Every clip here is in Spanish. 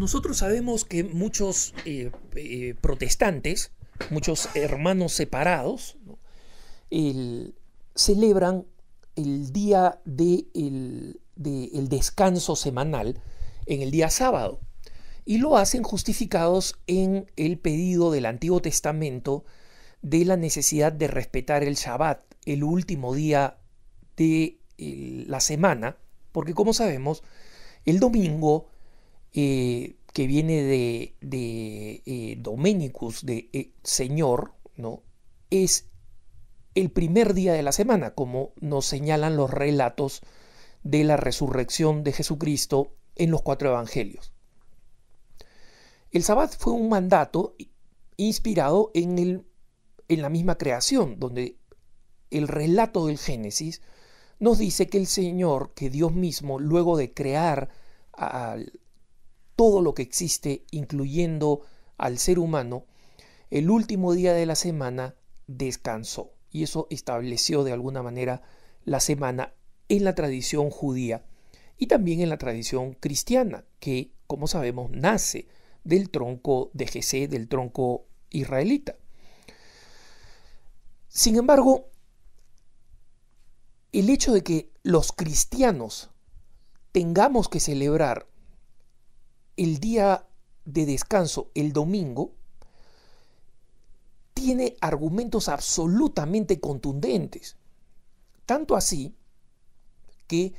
Nosotros sabemos que muchos protestantes, muchos hermanos separados, ¿no? Celebran el día del descanso semanal en el día sábado y lo hacen justificados en el pedido del Antiguo Testamento de la necesidad de respetar el Shabbat, el último día de la semana, porque como sabemos, el domingo, que viene de Dominicus, de Señor, ¿no? Es el primer día de la semana, como nos señalan los relatos de la resurrección de Jesucristo en los 4 evangelios. El Sabbat fue un mandato inspirado en la misma creación, donde el relato del Génesis nos dice que el Señor, que Dios mismo, luego de crear todo lo que existe, incluyendo al ser humano, el último día de la semana descansó. Y eso estableció de alguna manera la semana en la tradición judía y también en la tradición cristiana, que, como sabemos, nace del tronco de Jesé, del tronco israelita. Sin embargo, el hecho de que los cristianos tengamos que celebrar el día de descanso, el domingo, tiene argumentos absolutamente contundentes. Tanto así que,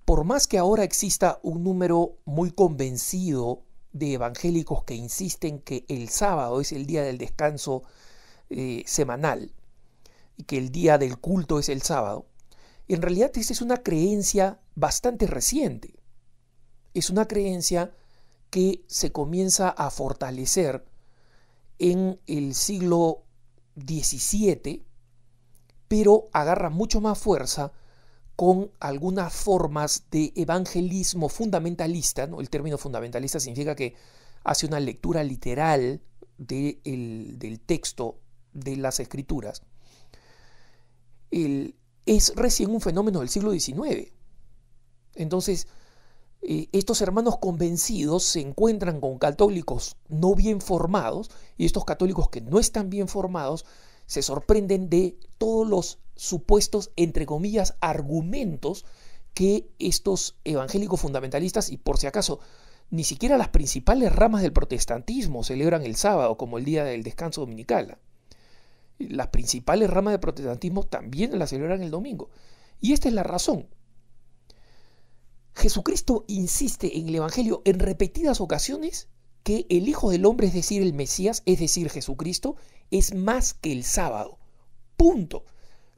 por más que ahora exista un número muy convencido de evangélicos que insisten que el sábado es el día del descanso semanal y que el día del culto es el sábado, en realidad esa es una creencia bastante reciente. Es una creencia que se comienza a fortalecer en el siglo XVII, pero agarra mucho más fuerza con algunas formas de evangelismo fundamentalista, ¿no? El término fundamentalista significa que hace una lectura literal del texto de las Escrituras. Es recién un fenómeno del siglo XIX. Entonces, estos hermanos convencidos se encuentran con católicos no bien formados, y estos católicos que no están bien formados se sorprenden de todos los supuestos, entre comillas, argumentos que estos evangélicos fundamentalistas, y por si acaso, ni siquiera las principales ramas del protestantismo celebran el sábado como el día del descanso dominical. Las principales ramas del protestantismo también la celebran el domingo. Y esta es la razón. Jesucristo insiste en el Evangelio en repetidas ocasiones que el Hijo del Hombre, es decir, el Mesías, es decir, Jesucristo, es más que el sábado. Punto.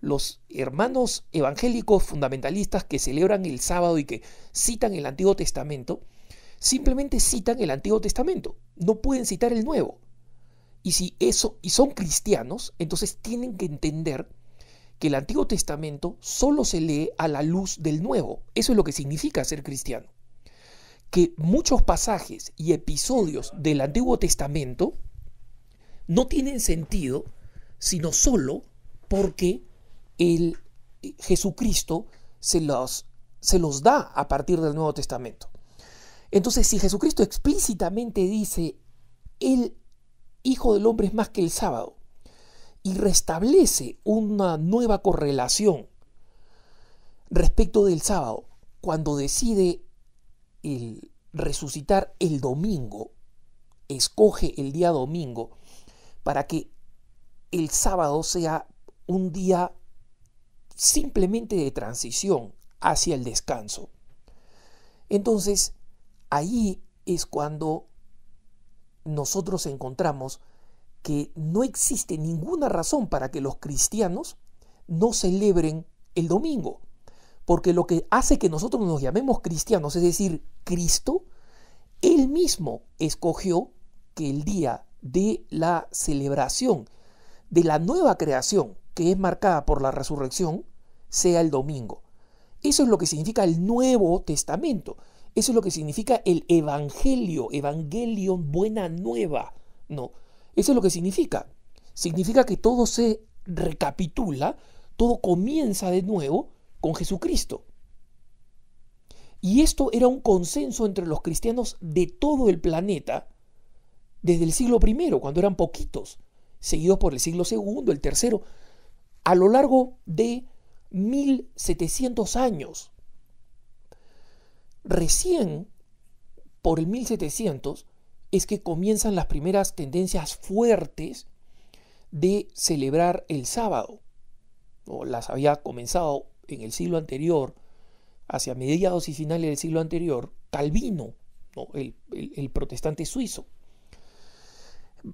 Los hermanos evangélicos fundamentalistas que celebran el sábado y que citan el Antiguo Testamento, simplemente citan el Antiguo Testamento. No pueden citar el Nuevo. Y si son cristianos, entonces tienen que entender que el Antiguo Testamento solo se lee a la luz del Nuevo. Eso es lo que significa ser cristiano. Que muchos pasajes y episodios del Antiguo Testamento no tienen sentido, sino solo porque el Jesucristo se los da a partir del Nuevo Testamento. Entonces, si Jesucristo explícitamente dice, el Hijo del Hombre es más que el sábado, y restablece una nueva correlación respecto del sábado cuando decide resucitar el domingo, escoge el día domingo para que el sábado sea un día simplemente de transición hacia el descanso. Entonces, ahí es cuando nosotros encontramos que no existe ninguna razón para que los cristianos no celebren el domingo. Porque lo que hace que nosotros nos llamemos cristianos, es decir, Cristo, Él mismo escogió que el día de la celebración de la nueva creación, que es marcada por la resurrección, sea el domingo. Eso es lo que significa el Nuevo Testamento. Eso es lo que significa el Evangelio, Evangelion, buena nueva, ¿no? Eso es lo que significa. Significa que todo se recapitula, todo comienza de nuevo con Jesucristo. Y esto era un consenso entre los cristianos de todo el planeta desde el siglo I, cuando eran poquitos, seguidos por el siglo II, el tercero, a lo largo de 1700 años. Recién, por el 1700, es que comienzan las primeras tendencias fuertes de celebrar el sábado. ¿No? Las había comenzado en el siglo anterior, hacia mediados y finales del siglo anterior, Calvino, ¿no? el protestante suizo.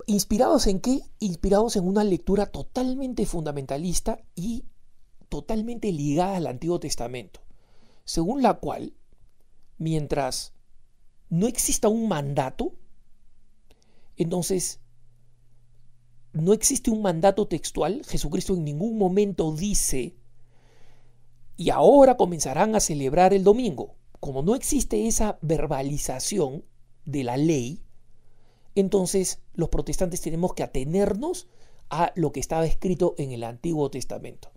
¿Inspirados en qué? Inspirados en una lectura totalmente fundamentalista y totalmente ligada al Antiguo Testamento, según la cual, mientras no exista un mandato, entonces no existe un mandato textual. Jesucristo en ningún momento dice: y ahora comenzarán a celebrar el domingo. Como no existe esa verbalización de la ley, entonces los protestantes tenemos que atenernos a lo que estaba escrito en el Antiguo Testamento.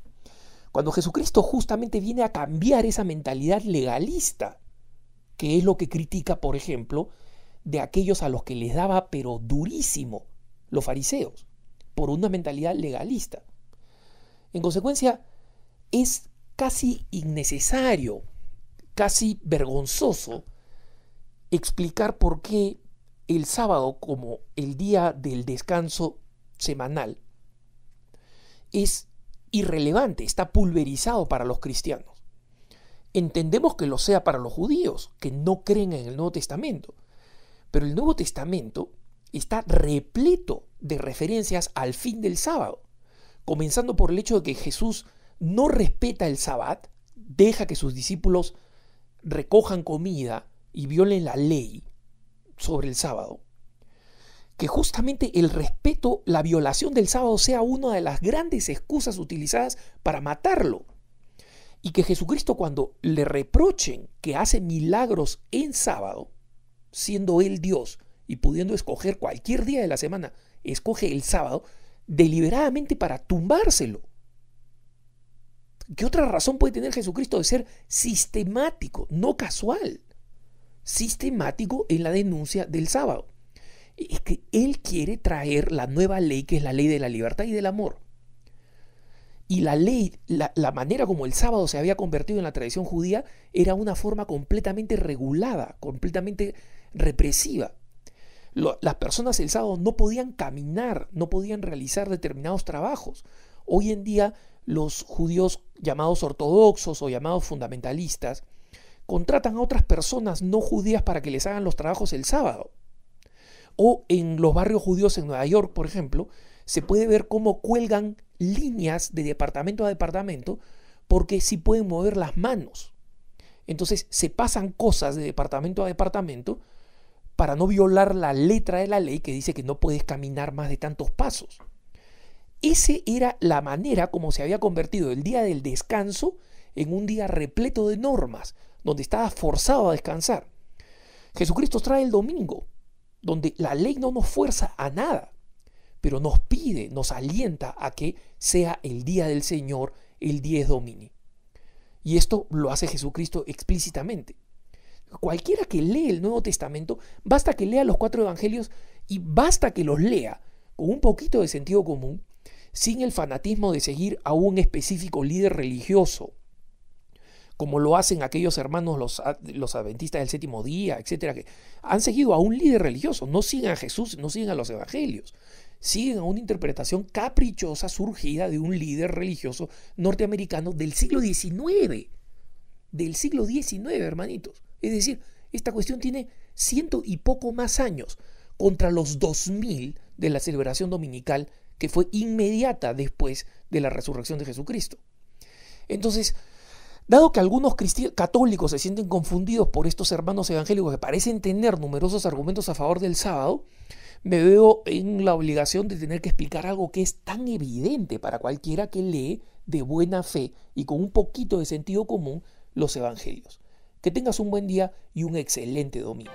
Cuando Jesucristo justamente viene a cambiar esa mentalidad legalista, que es lo que critica, por ejemplo, de aquellos a los que les daba pero durísimo los fariseos, por una mentalidad legalista. En consecuencia, es casi innecesario, casi vergonzoso explicar por qué el sábado, como el día del descanso semanal, es irrelevante, está pulverizado para los cristianos. Entendemos que lo sea para los judíos, que no creen en el Nuevo Testamento, pero el Nuevo Testamento está repleto de referencias al fin del sábado, comenzando por el hecho de que Jesús no respeta el Sabbat, deja que sus discípulos recojan comida y violen la ley sobre el sábado. Que justamente el respeto, la violación del sábado sea una de las grandes excusas utilizadas para matarlo. Y que Jesucristo, cuando le reprochen que hace milagros en sábado, siendo él Dios y pudiendo escoger cualquier día de la semana, escoge el sábado deliberadamente para tumbárselo. ¿Qué otra razón puede tener Jesucristo de ser sistemático, no casual? Sistemático en la denuncia del sábado. Es que él quiere traer la nueva ley, que es la ley de la libertad y del amor. Y la ley, la manera como el sábado se había convertido en la tradición judía, era una forma completamente regulada, completamente represiva. Las personas el sábado no podían caminar, no podían realizar determinados trabajos. Hoy en día los judíos llamados ortodoxos o llamados fundamentalistas contratan a otras personas no judías para que les hagan los trabajos el sábado. O en los barrios judíos en Nueva York, por ejemplo, se puede ver cómo cuelgan líneas de departamento a departamento porque sí pueden mover las manos. Entonces se pasan cosas de departamento a departamento para no violar la letra de la ley que dice que no puedes caminar más de tantos pasos. Esa era la manera como se había convertido el día del descanso en un día repleto de normas, donde estaba forzado a descansar. Jesucristo trae el domingo, donde la ley no nos fuerza a nada, pero nos pide, nos alienta a que sea el día del Señor, el dies domini. Y esto lo hace Jesucristo explícitamente. Cualquiera que lee el Nuevo Testamento, basta que lea los 4 evangelios y basta que los lea con un poquito de sentido común, sin el fanatismo de seguir a un específico líder religioso, como lo hacen aquellos hermanos, los adventistas del séptimo día, etcétera, que han seguido a un líder religioso. No siguen a Jesús, no siguen a los evangelios, siguen a una interpretación caprichosa surgida de un líder religioso norteamericano del siglo XIX, hermanitos. Es decir, esta cuestión tiene 100 y poco más años contra los 2000 de la celebración dominical, que fue inmediata después de la resurrección de Jesucristo. Entonces, dado que algunos católicos se sienten confundidos por estos hermanos evangélicos que parecen tener numerosos argumentos a favor del sábado, me veo en la obligación de tener que explicar algo que es tan evidente para cualquiera que lee de buena fe y con un poquito de sentido común los evangelios. Que tengas un buen día y un excelente domingo.